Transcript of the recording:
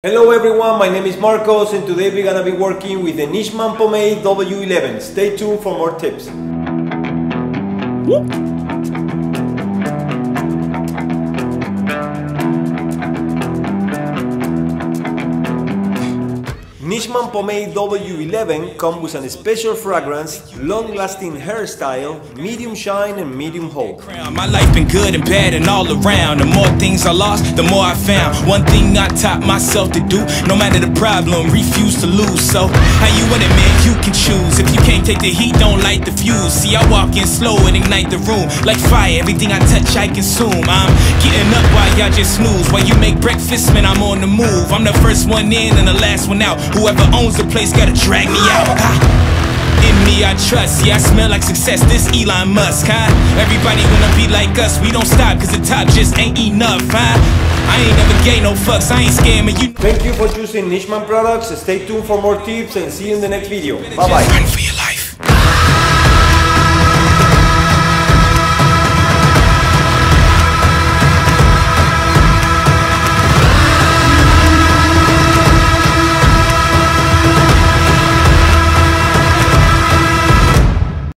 Hello everyone, my name is Marcos and today we're gonna be working with the Nishman Pomade W11. Stay tuned for more tips. Nishman Pomade W11 comes with a special fragrance, long-lasting hairstyle, medium shine and medium hold. My life been good and bad and all around. The more things I lost, the more I found. One thing I taught myself to do, no matter the problem, refuse to lose. So, how you want it, man? You can choose. If you can't take the heat, don't light the fuse. See, I walk in slow and ignite the room. Like fire, everything I touch, I consume. I'm getting up while y'all just snooze. While you make breakfast, man, I'm on the move. I'm the first one in and the last one out. Whoever owns the place gotta drag me out. In me I trust, yeah, I smell like success, this Elon Musk, huh? Everybody wanna be like us, we don't stop cause the top just ain't enough, huh? I ain't never gave no fucks, I ain't scamming you. Thank you for choosing Nishman products, stay tuned for more tips and see you in the next video. Bye bye.